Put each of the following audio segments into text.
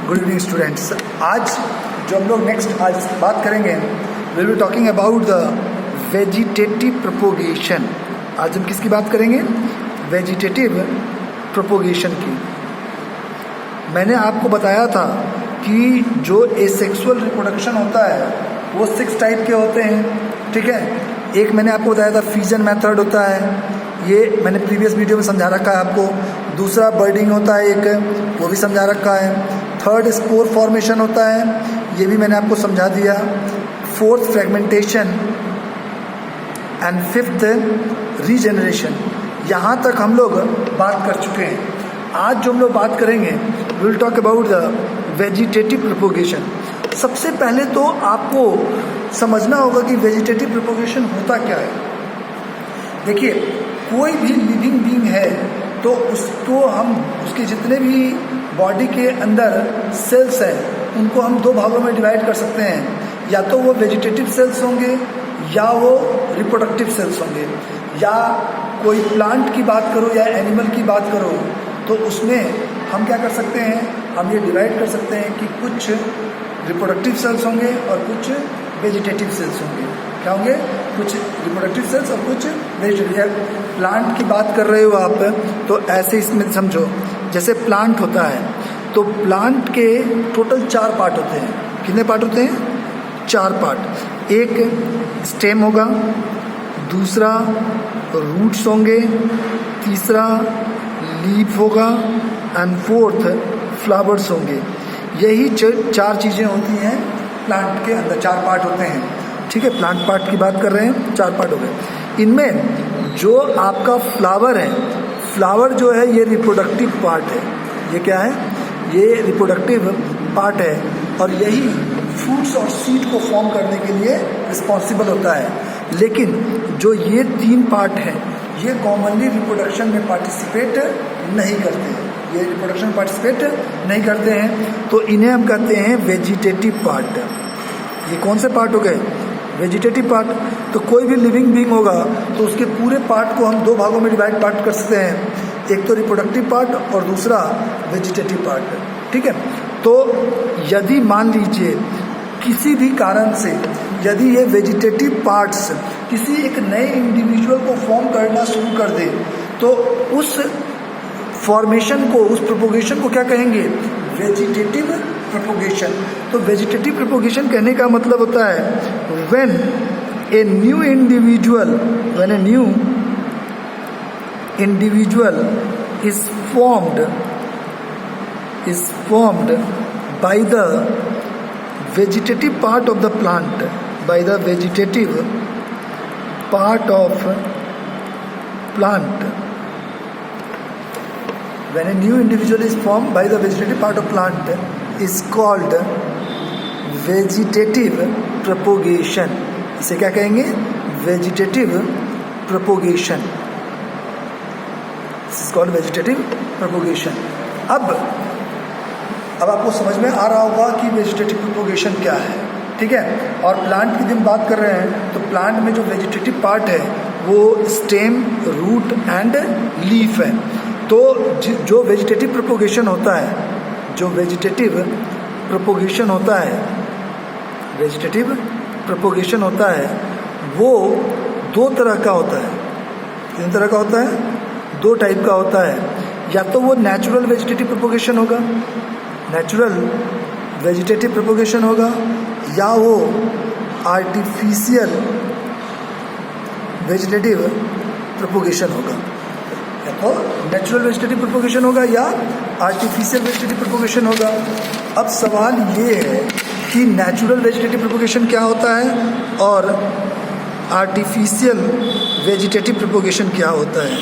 Good evening students. आज जो हम लोग नेक्स्ट आज बात करेंगे, will be talking about the vegetative propagation. आज हम किसकी बात करेंगे? वेजिटेटिव प्रोपोगेशन की। मैंने आपको बताया था कि जो एसेक्सुअल रिप्रोडक्शन होता है वो 6 टाइप के होते हैं, ठीक है। एक मैंने आपको बताया था फिजन मेथड होता है, ये मैंने प्रीवियस वीडियो में समझा रखा है आपको। दूसरा बर्डिंग होता है एक, वो भी समझा रखा है। थर्ड स्पोर फॉर्मेशन होता है, ये भी मैंने आपको समझा दिया। Fourth fragmentation and fifth regeneration. यहाँ तक हम लोग बात कर चुके हैं। आज जो हम लोग बात करेंगे, will talk about the vegetative propagation. सबसे पहले तो आपको समझना होगा कि वेजिटेटिव प्रोपोगेशन होता क्या है। देखिए, कोई भी लिविंग बीइंग है तो उसको हम उसके जितने भी बॉडी के अंदर सेल्स हैं उनको हम 2 भागों में डिवाइड कर सकते हैं। या तो वो वेजिटेटिव सेल्स होंगे या वो रिप्रोडक्टिव सेल्स होंगे। या कोई प्लांट की बात करो या एनिमल की बात करो तो उसमें हम क्या कर सकते हैं, हम ये डिवाइड कर सकते हैं कि कुछ रिप्रोडक्टिव सेल्स होंगे और कुछ वेजिटेटिव सेल्स होंगे। क्या होंगे? कुछ रिप्रोडक्टिव सेल्स और कुछ वेजिटेटिव। प्लांट की बात कर रहे हो आप तो ऐसे इसमें समझो, जैसे प्लांट होता है तो प्लांट के टोटल 4 पार्ट होते हैं। कितने पार्ट होते हैं? 4 पार्ट। एक स्टेम होगा, दूसरा रूट्स होंगे, तीसरा लीफ होगा एंड फोर्थ फ्लावर्स होंगे। यही 4 चीज़ें होती हैं प्लांट के अंदर, 4 पार्ट होते हैं, ठीक है। प्लांट पार्ट की बात कर रहे हैं, 4 पार्ट हो गए। इनमें जो आपका फ्लावर है, फ्लावर जो है ये रिप्रोडक्टिव पार्ट है। ये क्या है? ये रिप्रोडक्टिव पार्ट है और यही फ्रूट्स और सीड को फॉर्म करने के लिए रिस्पॉन्सिबल होता है। लेकिन जो ये 3 पार्ट हैं ये कॉमनली रिप्रोडक्शन में पार्टिसिपेट नहीं करते हैं। ये रिप्रोडक्शन पार्टिसिपेट नहीं करते हैं तो इन्हें हम कहते हैं वेजिटेटिव पार्ट। ये कौन से पार्ट हो गए? Vegetative part. तो कोई भी लिविंग बीइंग होगा तो उसके पूरे पार्ट को हम 2 भागों में डिवाइड पार्ट कर सकते हैं। एक तो रिप्रोडक्टिव पार्ट और दूसरा वेजिटेटिव पार्ट, ठीक है। तो यदि मान लीजिए किसी भी कारण से यदि ये वेजिटेटिव पार्ट्स किसी एक नए इंडिविजुअल को फॉर्म करना शुरू कर दे तो उस फॉर्मेशन को, उस प्रोपोगेशन को क्या कहेंगे? Vegetative propagation. तो वेजिटेटिव प्रोपोगेशन कहने का मतलब होता है when a new individual is formed by the vegetative part of the plant, by the vegetative part of plant. When a new individual is formed by the vegetative part of plant is called vegetative propagation. इसे क्या कहेंगे? Vegetative propagation. This is called vegetative propagation. अब आपको समझ में आ रहा होगा कि वेजिटेटिव प्रोपोगेशन क्या है, ठीक है। और प्लांट की जब बात कर रहे हैं तो प्लांट में जो वेजिटेटिव पार्ट है वो स्टेम, रूट एंड लीफ है। तो जो वेजिटेटिव प्रोपोगेशन होता है, वेजिटेटिव प्रोपोगेशन होता है वो 2 तरह का होता है। कितने तरह का होता है? 2 टाइप का होता है। या तो वो नेचुरल वेजिटेटिव प्रोपोगेशन होगा, नेचुरल वेजिटेटिव प्रोपोगेशन होगा, या वो आर्टिफिशियल वेजिटेटिव प्रोपोगेशन होगा। या तो नेचुरल वेजिटेटिव प्रोपोगेशन होगा या आर्टिफिशियल वेजिटेटिव प्रोपोगेशन होगा। अब सवाल ये है कि नेचुरल वेजिटेटिव प्रोपोगेशन क्या होता है और आर्टिफिशियल वेजिटेटिव प्रोपोगेशन क्या होता है।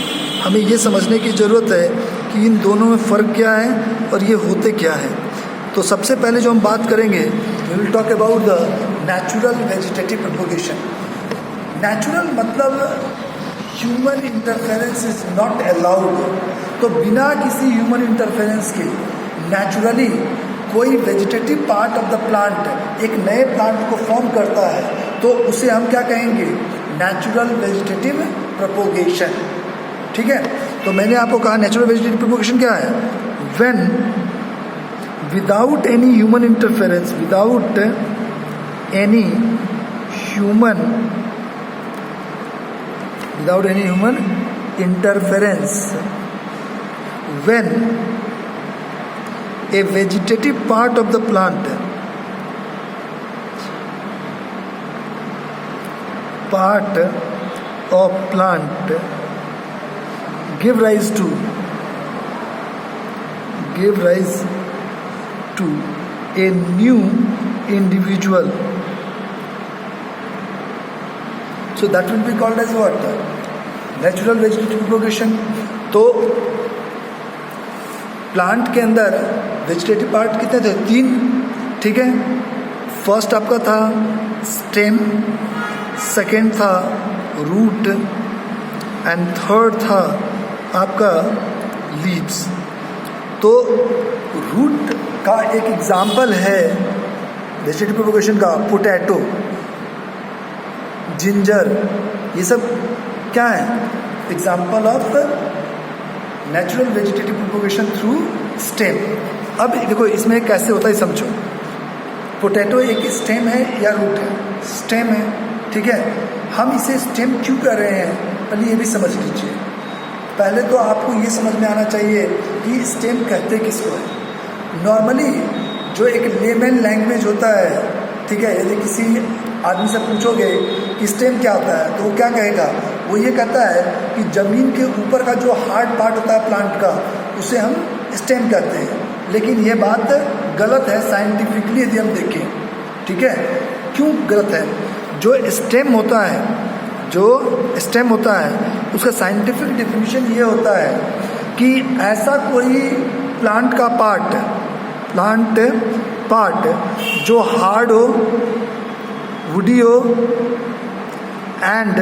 हमें ये समझने की ज़रूरत है कि इन दोनों में फ़र्क क्या है और ये होते क्या है। तो सबसे पहले जो हम बात करेंगे, we will talk about the natural vegetative propagation. Natural मतलब human interference is not allowed. तो बिना किसी ह्यूमन इंटरफेरेंस के नेचुरली कोई vegetative part of the plant एक नए प्लांट को फॉर्म करता है तो उसे हम क्या कहेंगे? नेचुरल वेजिटेटिव प्रोपोगेशन, ठीक है। तो मैंने आपको कहा नेचुरल वेजिटेटिव प्रोपोगेशन क्या है? When without any human interference, without any human interference, when a vegetative part of the plant give rise to a new individual, so that will be called as what? Natural vegetative propagation. तो plant के अंदर vegetative part कितने थे? 3, ठीक है. First आपका था stem, second था रूट एंड थर्ड था आपका लीव्स. तो रूट का एक एग्जाम्पल है वेजिटेटिव प्रोपगेशन का पोटैटो, जिंजर, ये सब क्या है? Example of natural vegetative propagation through stem. अब देखो इसमें कैसे होता है समझो. पोटैटो एक स्टेम है या रूट है? स्टेम है, ठीक है. हम इसे स्टेम क्यों कर रहे हैं पहले ये भी समझ लीजिए. पहले तो आपको ये समझ में आना चाहिए कि स्टेम कहते किसको है. नॉर्मली जो एक लेमन लैंग्वेज होता है, ठीक है, यदि किसी आदमी से पूछोगे कि स्टेम क्या होता है तो वो क्या कहेगा? वो ये कहता है कि ज़मीन के ऊपर का जो हार्ड पार्ट होता है प्लांट का, उसे हम स्टेम कहते हैं. लेकिन ये बात गलत है साइंटिफिकली यदि हम देखें, ठीक है. क्यों गलत है? जो स्टेम होता है उसका साइंटिफिक डेफिनेशन ये होता है कि ऐसा कोई प्लांट पार्ट जो हार्ड हो, वुडी हो and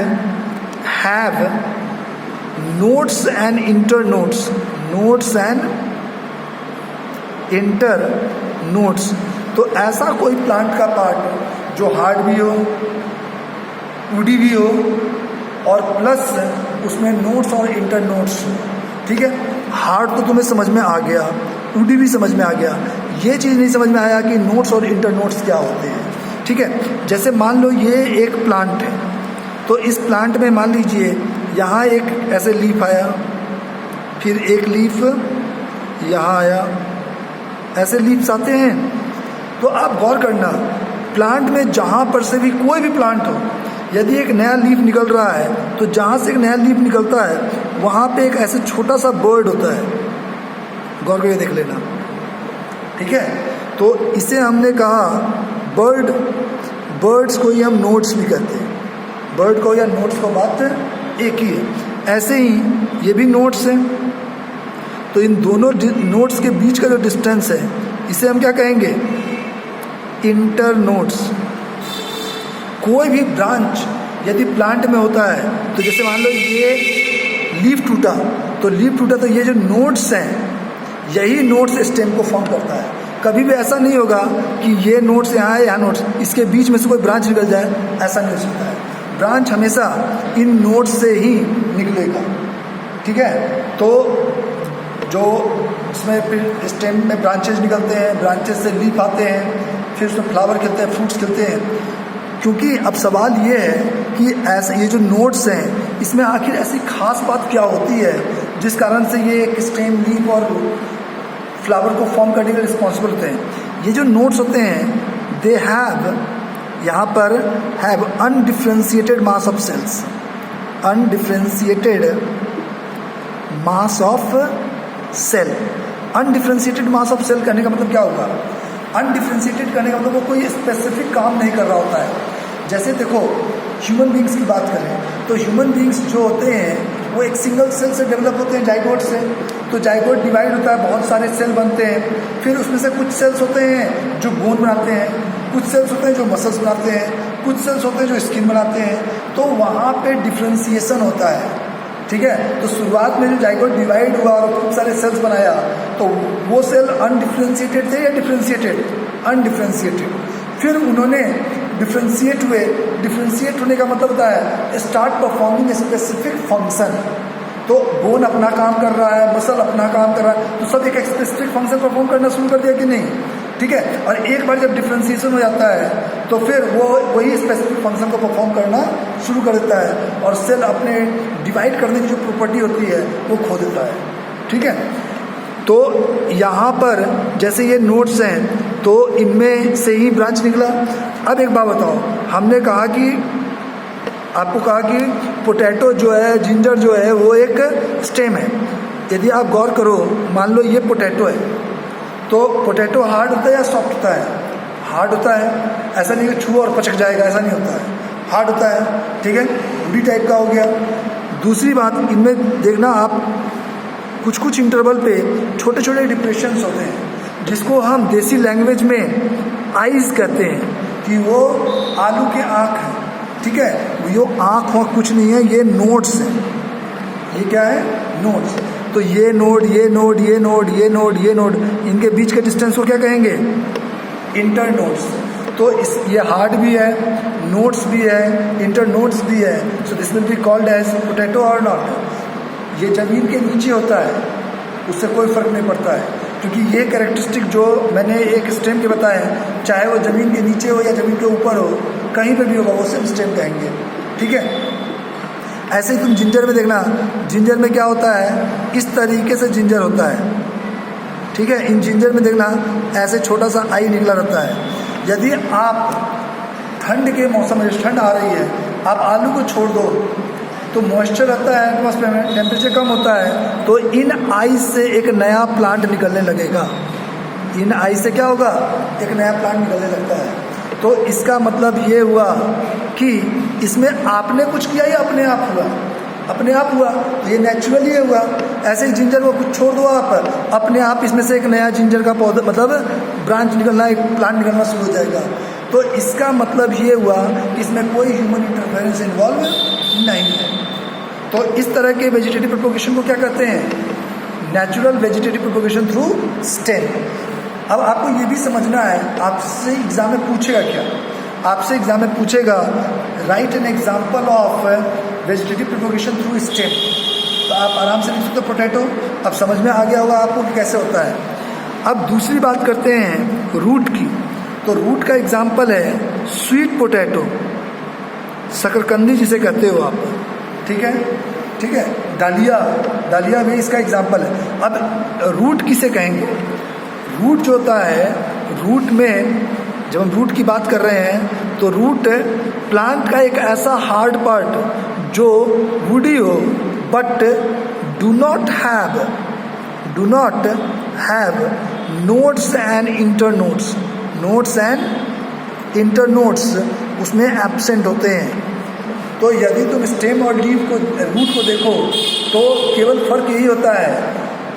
have nodes and internodes, तो ऐसा कोई प्लांट का पार्ट जो हार्ड भी हो, वुडी भी हो और प्लस उसमें नोड्स और इंटरनोड्स, ठीक है. हार्ड तो तुम्हें समझ में आ गया, वुडी भी समझ में आ गया. ये चीज़ नहीं समझ में आया कि नोड्स और इंटरनोड्स क्या होते हैं, ठीक है. जैसे मान लो ये एक प्लांट है, तो इस प्लांट में मान लीजिए यहाँ एक ऐसे लीफ आया, फिर एक लीफ यहाँ आया, ऐसे लीव्स आते हैं. तो आप गौर करना, प्लांट में जहाँ पर से भी कोई भी प्लांट हो, यदि एक नया लीफ निकल रहा है तो जहाँ से एक नया लीफ निकलता है वहाँ पे एक ऐसे छोटा सा बर्ड होता है. गौर करके देख लेना, ठीक है. तो इसे हमने कहा बर्ड्स को ही हम नोड्स भी कहते हैं. बर्ड को या नोड्स को बात एक ही है. ऐसे ही ये भी नोड्स हैं. तो इन दोनों नोड्स के बीच का जो डिस्टेंस है इसे हम क्या कहेंगे? इंटरनोड्स. कोई भी ब्रांच यदि प्लांट में होता है तो जैसे मान लो ये लीफ टूटा, तो ये जो नोड्स हैं यही नोड्स स्टेम को फॉर्म करता है. कभी भी ऐसा नहीं होगा कि ये नोड्स यहाँ है, यहाँ नोड्स, इसके बीच में से कोई ब्रांच निकल जाए, ऐसा नहीं हो सकता है. ब्रांच हमेशा इन नोड्स से ही निकलेगा, ठीक है. तो जो इसमें फिर स्टेम में ब्रांचेज निकलते हैं, ब्रांचेज से लीफ आते हैं, फिर उसमें फ्लावर खिलते हैं, फ्रूट्स खिलते हैं. क्योंकि अब सवाल ये है कि ऐसे ये जो नोड्स हैं इसमें आखिर ऐसी खास बात क्या होती है जिस कारण से ये एक स्टेम, लीफ और फ्लावर को फॉर्म करने के लिए रिस्पॉन्सिबल होते हैं. ये जो नोड्स होते हैं दे हैव, यहाँ पर have undifferentiated mass of cells. Undifferentiated mass of cell. Undifferentiated mass of cell कहने का मतलब क्या होगा? अनडिफ्रेंशिएटेड करने का मतलब वो कोई स्पेसिफिक काम नहीं कर रहा होता है. जैसे देखो ह्यूमन बींग्स की बात करें तो ह्यूमन बींग्स जो होते हैं वो एक सिंगल सेल से डेवलप होते हैं, जाइगोट से. तो जाइगोट डिवाइड होता है, बहुत सारे सेल बनते हैं. फिर उसमें से कुछ सेल्स होते हैं जो बोन बनाते हैं, कुछ सेल्स होते हैं जो मसल्स बनाते हैं, कुछ सेल्स होते हैं जो स्किन बनाते हैं. तो वहाँ पे डिफ्रेंसिएशन होता है, ठीक है. तो शुरुआत में जो जाइगोट डिवाइड हुआ और खूब सारे सेल्स बनाया तो वो सेल अनडिफ्रेंशिएटेड थे या डिफ्रेंशिएटेड? अनडिफ्रेंशिएटेड. फिर उन्होंने डिफ्रेंशिएट हुए. डिफ्रेंशिएट होने का मतलब होता है start performing a specific function. तो बोन अपना काम कर रहा है, मसल अपना काम कर रहा है, तो सब एक स्पेसिफिक फंक्शन परफॉर्म करना शुरू कर दिया कि नहीं, ठीक है। और एक बार जब डिफ्रेंसिएशन हो जाता है तो फिर वो वही स्पेसिफिक फंक्शन को परफॉर्म करना शुरू कर देता है और सेल अपने डिवाइड करने की जो प्रॉपर्टी होती है वो खो देता है, ठीक है। तो यहाँ पर जैसे ये नोड्स हैं तो इनमें से ही ब्रांच निकला। अब एक बात बताओ, हमने कहा कि आपको कहा कि पोटैटो जो है, जिंजर जो है वो एक स्टेम है। यदि आप गौर करो, मान लो ये पोटैटो है, तो पोटैटो हार्ड होता है या सॉफ्ट होता है? हार्ड होता है। ऐसा नहीं कि छुओ और पचक जाएगा, ऐसा नहीं होता है, हार्ड होता है, ठीक है, वुडी टाइप का हो गया। दूसरी बात, इनमें देखना आप कुछ कुछ इंटरवल पे छोटे छोटे डिप्रेशंस होते हैं जिसको हम देसी लैंग्वेज में आइज़ कहते हैं कि वो आलू के आँख हैं, ठीक है। ये आँख वहाँ कुछ नहीं है, ये नोड्स हैं। ये क्या है? नोड्स। तो ये नोड, ये नोड, ये नोड, ये नोड, ये नोड, इनके बीच के डिस्टेंस को क्या कहेंगे? Inter nodes. तो इस ये हार्ड भी है, नोड्स भी है, इंटर नोड्स भी है। So this will be called as potato और नॉट। ये ज़मीन के नीचे होता है, उससे कोई फ़र्क नहीं पड़ता है, क्योंकि ये कैरेक्टरिस्टिक जो मैंने एक स्टेम के बताए हैं, चाहे वो ज़मीन के नीचे हो या ज़मीन के ऊपर हो, कहीं पे भी होगा वो सिर्फ स्टेम कहेंगे, ठीक है। ऐसे ही तुम जिंजर में देखना, जिंजर में क्या होता है, इस तरीके से जिंजर होता है, ठीक है। इन जिंजर में देखना ऐसे छोटा सा आई निकला रहता है। यदि आप ठंड के मौसम में, ठंड आ रही है, आप आलू को छोड़ दो तो मॉइस्चर रहता है एटमॉस्फेयर में, टेम्परेचर कम होता है, तो इन आइस से एक नया प्लांट निकलने लगेगा। इन आइस से क्या होगा? एक नया प्लांट निकलने लगता है। तो इसका मतलब ये हुआ कि इसमें आपने कुछ किया या अपने आप हुआ? अपने आप हुआ, तो ये नेचुरली हुआ। ऐसे ही जिंजर को कुछ छोड़ दो आप, अपने आप इसमें से एक नया जिंजर का पौधा, मतलब ब्रांच निकलना, एक प्लांट निकलना शुरू हो जाएगा। तो इसका मतलब ये हुआ कि इसमें कोई ह्यूमन इंटरफेरेंस इन्वॉल्व नहीं है। तो इस तरह के वेजिटेटिव प्रोपोगेशन को क्या कहते हैं? Natural vegetative propagation through stem. अब आपको ये भी समझना है, आपसे एग्जाम में पूछेगा क्या? आपसे एग्जाम में पूछेगा right an example of vegetative propagation through stem. तो आप आराम से लिख सकते हो पोटैटो। अब समझ में आ गया होगा आपको कि कैसे होता है। अब दूसरी बात करते हैं रूट की। तो रूट का एग्जाम्पल है स्वीट पोटैटो, शकरकंदी जिसे कहते हो आप, ठीक है, ठीक है। दालिया, दालिया भी इसका एग्जाम्पल है। अब रूट किसे कहेंगे? रूट जो होता है, रूट में जब हम रूट की बात कर रहे हैं तो रूट प्लांट का एक ऐसा हार्ड पार्ट जो वुडी हो but do not have nodes and internodes. Nodes and internodes उसमें एब्सेंट होते हैं। तो यदि तुम स्टेम और लीफ को, रूट को देखो तो केवल फर्क यही होता है,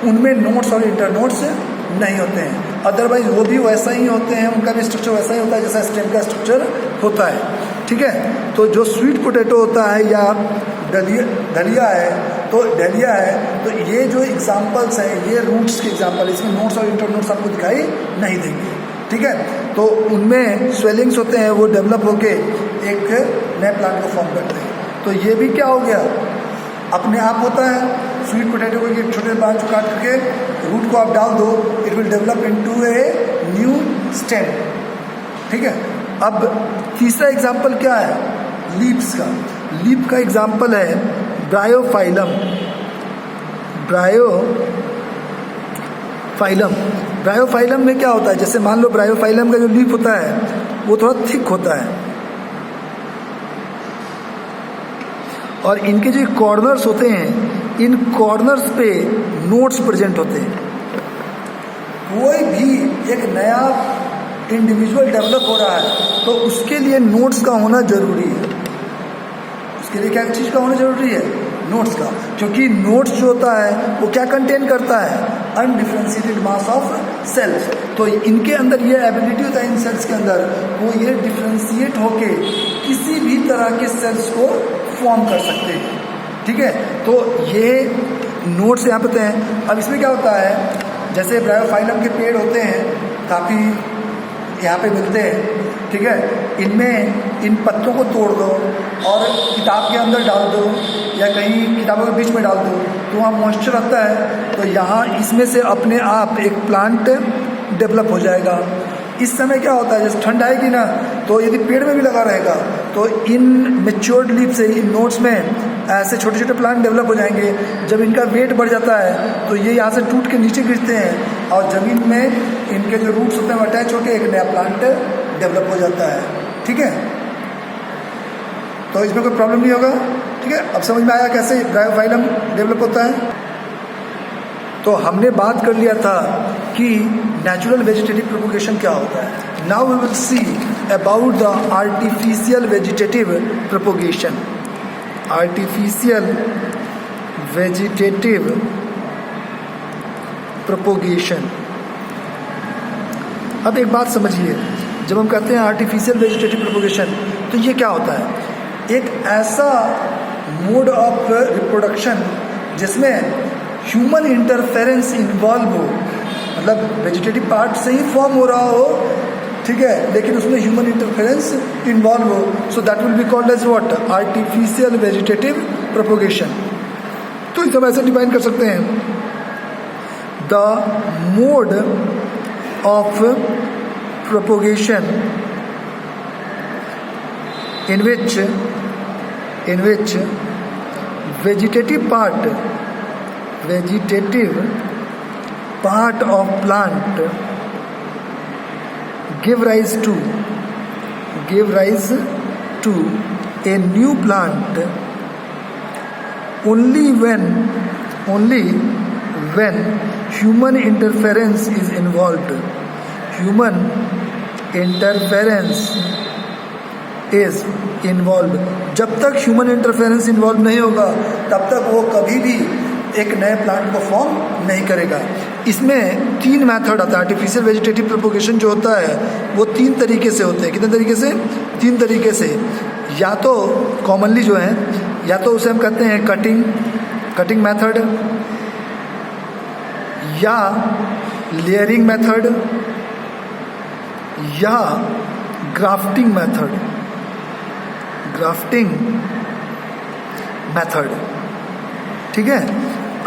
उनमें नोड्स और इंटरनोड्स नहीं होते हैं। अदरवाइज वो भी वैसा ही होते हैं, उनका भी स्ट्रक्चर वैसा ही होता है जैसा स्टेम का स्ट्रक्चर होता है, ठीक है। तो जो स्वीट पोटैटो होता है या दलिया है, तो डलिया है, तो ये जो एग्जाम्पल्स हैं ये रूट्स के एग्जाम्पल, इसमें नोड्स और इंटरनोड्स आपको दिखाई नहीं देंगे, ठीक है। तो उनमें स्वेलिंग्स होते हैं, वो डेवलप होके एक नए प्लांट को फॉर्म करते हैं। तो ये भी क्या हो गया, अपने आप होता है। स्वीट पोटैटो को एक छोटे ब्रांच काट करके रूट को आप डाल दो, it will develop into a new stem, ठीक है। अब तीसरा एग्जाम्पल क्या है? लीव्स का। लीफ का एग्जाम्पल है ब्रायोफाइलम। ब्रायोफाइलम में क्या होता है? जैसे मान लो ब्रायोफाइलम का जो लीफ होता है वो थोड़ा थिक होता है और इनके जो कॉर्नर्स होते हैं, इन कॉर्नर्स पे नोड्स प्रेजेंट होते हैं। कोई भी एक नया इंडिविजुअल डेवलप हो रहा है तो उसके लिए नोड्स का होना जरूरी है। उसके लिए क्या चीज़ का होना जरूरी है? नोड्स का। क्योंकि नोड्स जो होता है वो क्या कंटेन करता है? Undifferentiated mass of cells. तो इनके अंदर ये एबिलिटी होता है, इन सेल्स के अंदर वो ये डिफ्रेंशिएट होके किसी भी तरह के सेल्स को फॉर्म कर सकते हैं, ठीक है। तो ये नोड्स यहाँ पे हैं। अब इसमें क्या होता है, जैसे ब्रायोफाइलम के पेड़ होते हैं, काफ़ी यहाँ पे मिलते हैं, ठीक है, इनमें इन पत्तों को तोड़ दो और किताब के अंदर डाल दो या कहीं किताबों के बीच में डाल दो तो वहाँ मॉइस्चर आता है, तो यहाँ इसमें से अपने आप एक प्लांट डेवलप हो जाएगा। इस समय क्या होता है, जैसे ठंड आएगी ना, तो यदि पेड़ में भी लगा रहेगा तो इन मेच्योर्ड लीफ से, इन नोट्स में ऐसे छोटे छोटे प्लांट डेवलप हो जाएंगे। जब इनका वेट बढ़ जाता है तो ये यहाँ से टूट के नीचे गिरते हैं और ज़मीन में इनके जो रूट्स होते हैं अटैच होकर एक नया प्लांट डेवलप हो जाता है। ठीक है, तो इसमें कोई प्रॉब्लम नहीं होगा। ठीक है, अब समझ में आया कैसे ब्रायोफाइलम डेवलप होता है। तो हमने बात कर लिया था कि नेचुरल वेजिटेटिव प्रोपोगेशन क्या होता है। Now we will see about the artificial vegetative propagation. Artificial vegetative propagation. अब एक बात समझिए, जब हम कहते हैं आर्टिफिशियल वेजिटेटिव प्रोपोगेशन तो ये क्या होता है? एक ऐसा मोड ऑफ रिप्रोडक्शन जिसमें ह्यूमन इंटरफेरेंस इन्वॉल्व हो, मतलब वेजिटेटिव पार्ट से ही फॉर्म हो रहा हो, ठीक है, लेकिन उसमें ह्यूमन इंटरफेरेंस इन्वॉल्व हो, so that will be called as what? Artificial vegetative propagation. तो इसे हम ऐसे डिफाइन कर सकते हैं, the mode of propagation in which vegetative part of plant give rise to a new plant only when human interference is involved. Human interference is involved. जब तक human interference involve नहीं होगा तब तक वो कभी भी एक नए प्लांट को फॉर्म नहीं करेगा। इसमें 3 मेथड आता है। आर्टिफिशियल वेजिटेटिव प्रोपोगेशन जो होता है वो 3 तरीके से होते हैं। कितने तरीके से? 3 तरीके से। या तो कॉमनली जो है, या तो उसे हम कहते हैं कटिंग मेथड, या लेयरिंग मेथड, या ग्राफ्टिंग मेथड। ठीक है,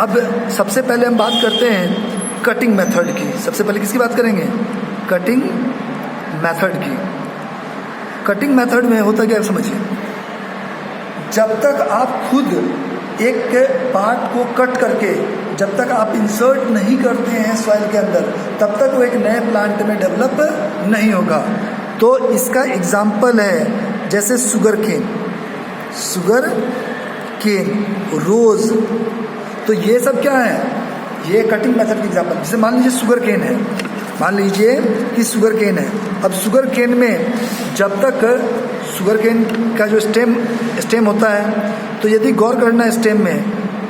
अब सबसे पहले हम बात करते हैं कटिंग मेथड की। सबसे पहले किसकी बात करेंगे? कटिंग मेथड की। कटिंग मेथड में होता क्या समझिए, जब तक आप खुद एक पार्ट को कट करके जब तक आप इंसर्ट नहीं करते हैं सॉइल के अंदर, तब तक वो एक नए प्लांट में डेवलप नहीं होगा। तो इसका एग्जाम्पल है जैसे शुगर केन, रोज, तो ये सब क्या है? ये कटिंग मेथड की एग्जाम्पल। जैसे मान लीजिए शुगर केन है, मान लीजिए कि शुगर केन है। अब शुगर केन में जब तक शुगर केन का जो स्टेम होता है, तो यदि गौर करना स्टेम में,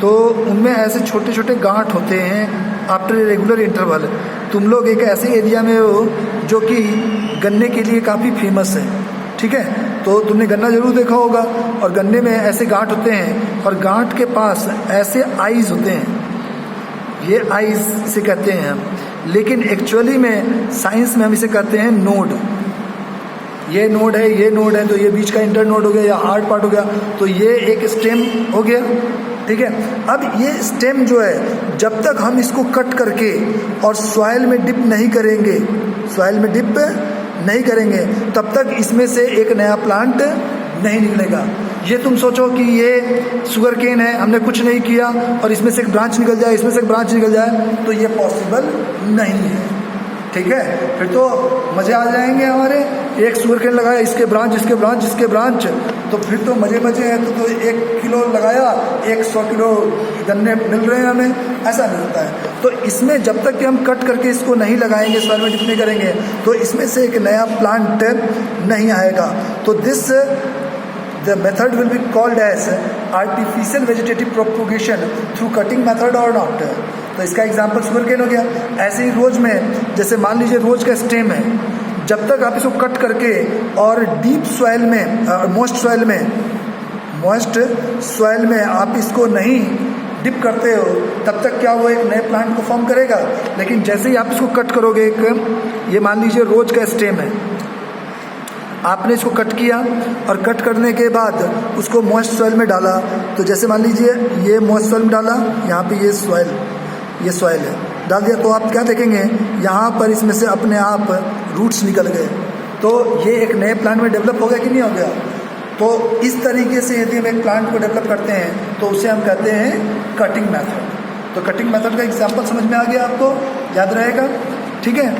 तो उनमें ऐसे छोटे छोटे गांठ होते हैं आफ्टर ए रेगुलर इंटरवल। तुम लोग एक ऐसे एरिया में हो जो कि गन्ने के लिए काफ़ी फेमस है, ठीक है, तो तुमने गन्ना जरूर देखा होगा, और गन्ने में ऐसे गांठ होते हैं और गांठ के पास ऐसे आइज होते हैं, ये आइज से कहते हैं हम, लेकिन एक्चुअली में साइंस में हम इसे कहते हैं नोड। ये नोड है, ये नोड है, तो ये बीच का इंटर नोड हो गया या हार्ड पार्ट हो गया, तो ये एक स्टेम हो गया। ठीक है, अब ये स्टेम जो है, जब तक हम इसको कट करके और सॉइल में डिप नहीं करेंगे, तब तक इसमें से एक नया प्लांट नहीं निकलेगा। ये तुम सोचो कि ये शुगर केन है, हमने कुछ नहीं किया और इसमें से एक ब्रांच निकल जाए, इसमें से एक ब्रांच निकल जाए, तो ये पॉसिबल नहीं है। ठीक है, फिर तो मज़े आ जाएंगे हमारे। एक शुगर केन लगाया, इसके ब्रांच, तो फिर तो मज़े हैं। तो 1 किलो लगाया, 100 किलो गन्ने मिल रहे हैं हमें, ऐसा नहीं होता है। तो इसमें जब तक कि हम कट करके इसको नहीं लगाएंगे, सॉइल में डिप नहीं करेंगे, तो इसमें से एक नया प्लांट नहीं आएगा। तो the method will be called as artificial vegetative propagation through cutting method or not। तो इसका एग्जांपल शुगर केन हो गया। ऐसे ही रोज में, जैसे मान लीजिए रोज का स्टेम है, जब तक आप इसको कट करके और डीप सॉइल में, मॉइस्ट सॉइल में आप इसको नहीं डिप करते हो, तब तक क्या वो एक नए प्लांट को फॉर्म करेगा। लेकिन जैसे ही आप इसको कट करोगे, ये मान लीजिए रोज का स्टेम है, आपने इसको कट किया और कट करने के बाद उसको मॉइस्ट सॉइल में डाला। तो जैसे मान लीजिए ये मॉइस्ट सॉइल में डाला, यहाँ पे ये सॉइल है, डाल दिया, तो आप क्या देखेंगे यहाँ पर इसमें से अपने आप रूट्स निकल गए। तो ये एक नए प्लांट में डेवलप हो गया कि नहीं हो गया। तो इस तरीके से यदि हम एक प्लांट को डेवलप करते हैं तो उसे हम कहते हैं कटिंग मेथड। तो कटिंग मेथड का एग्जांपल समझ में आ गया, आपको याद रहेगा, ठीक है,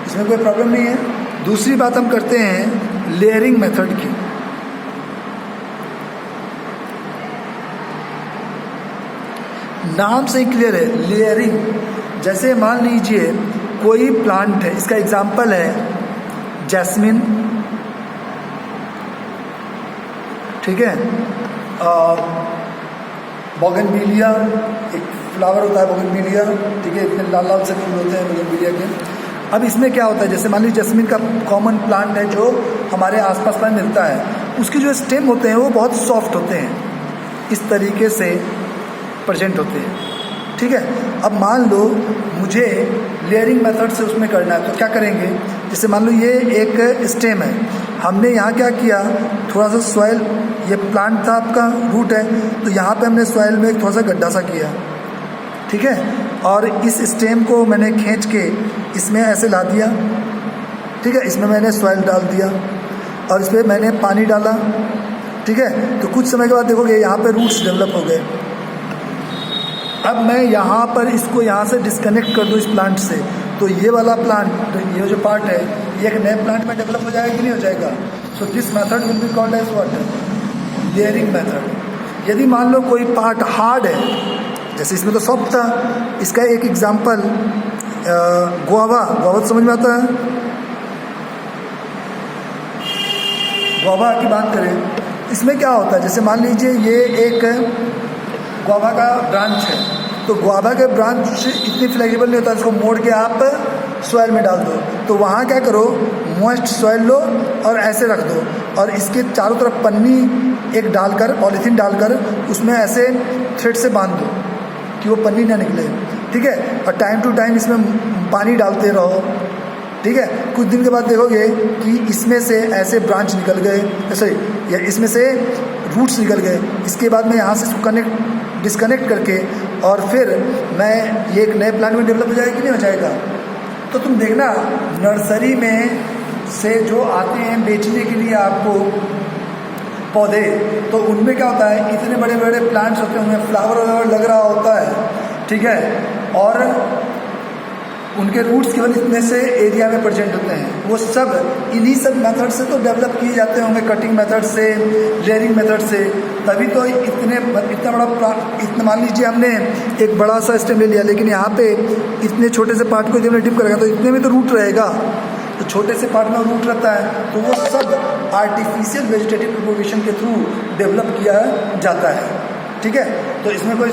इसमें कोई प्रॉब्लम नहीं है। दूसरी बात हम करते हैं लेयरिंग मेथड की। नाम से ही क्लियर है, लेयरिंग। जैसे मान लीजिए कोई प्लांट है, इसका एग्जांपल है जैस्मिन, ठीक है, बोगनविलिया, एक फ्लावर होता है बोगनविलिया, ठीक है, इतने लाल लाल से फूल होते हैं बोगनविलिया के। अब इसमें क्या होता है, जैसे मान लीजिए जैस्मिन का कॉमन प्लांट है जो हमारे आसपास में मिलता है, उसके जो स्टेम होते हैं वो बहुत सॉफ्ट होते हैं, इस तरीके से प्रेजेंट होते हैं, ठीक है। अब मान लो मुझे लेयरिंग मेथड से उसमें करना है, तो क्या करेंगे, जैसे मान लो ये एक स्टेम है, हमने यहाँ क्या किया, थोड़ा सा सॉइल, ये प्लांट था आपका, रूट है, तो यहाँ पे हमने सॉइल में थोड़ा सा गड्ढा सा किया, ठीक है, और इस स्टेम को मैंने खींच के इसमें ऐसे ला दिया, ठीक है, इसमें मैंने सॉइल डाल दिया और इस पर मैंने पानी डाला, ठीक है। तो कुछ समय के बाद देखोगे यहाँ पे रूट्स डेवलप हो गए। अब मैं यहाँ पर इसको यहाँ से डिस्कनेक्ट कर दूँ इस प्लांट से, तो ये वाला प्लांट, ये जो पार्ट है, ये एक नए प्लांट में डेवलप हो जाएगा कि नहीं हो जाएगा। So this method will be called as what, layering method. यदि मान लो कोई पार्ट हार्ड है, जैसे इसमें तो सॉफ्ट था, इसका एक एग्जांपल गुआवा तो समझ में आता है। गुआवा की बात करें, इसमें क्या होता है, जैसे मान लीजिए ये एक गुआवा का ब्रांच है, तो गुआवा के ब्रांच इतनी फ्लेक्सिबल नहीं होता, इसको मोड़ के आप सॉइल में डाल दो, तो वहाँ क्या करो, मॉइस्ट सॉइल लो और ऐसे रख दो, और इसके चारों तरफ पन्नी एक डालकर, पॉलीथीन डालकर उसमें ऐसे थ्रेड से बांध दो कि वो पन्नी ना निकले, ठीक है, और टाइम टू टाइम इसमें पानी डालते रहो, ठीक है। कुछ दिन के बाद देखोगे कि इसमें से ऐसे ब्रांच निकल गए, सॉरी, या इसमें से रूट्स निकल गए। इसके बाद मैं यहाँ से इसको डिस्कनेक्ट करके और फिर मैं ये एक नए प्लांट में डेवलप हो जाएगा कि नहीं हो जाएगा। तो तुम देखना नर्सरी में से जो आते हैं बेचने के लिए आपको पौधे, तो उनमें क्या होता है, इतने बड़े बड़े प्लांट्स होते हैं, उनमें फ्लावर लग रहा होता है, ठीक है, और उनके रूट्स केवल इतने से एरिया में प्रेजेंट होते हैं। वो सब इन्हीं सब मेथड से तो डेवलप किए जाते होंगे, कटिंग मेथड से, लेयरिंग मेथड से, तभी तो इतना बड़ा, इतना मान लीजिए हमने एक बड़ा सा स्टेम ले लिया, लेकिन यहाँ पे इतने छोटे से पार्ट को जब हमने डिप करेगा तो इतने में तो रूट रहेगा, तो छोटे से पार्ट में रूट रहता है, तो वो सब आर्टिफिशियल वेजिटेटिव प्रोपोगेशन के थ्रू डेवलप किया जाता है, ठीक है। तो इसमें कोई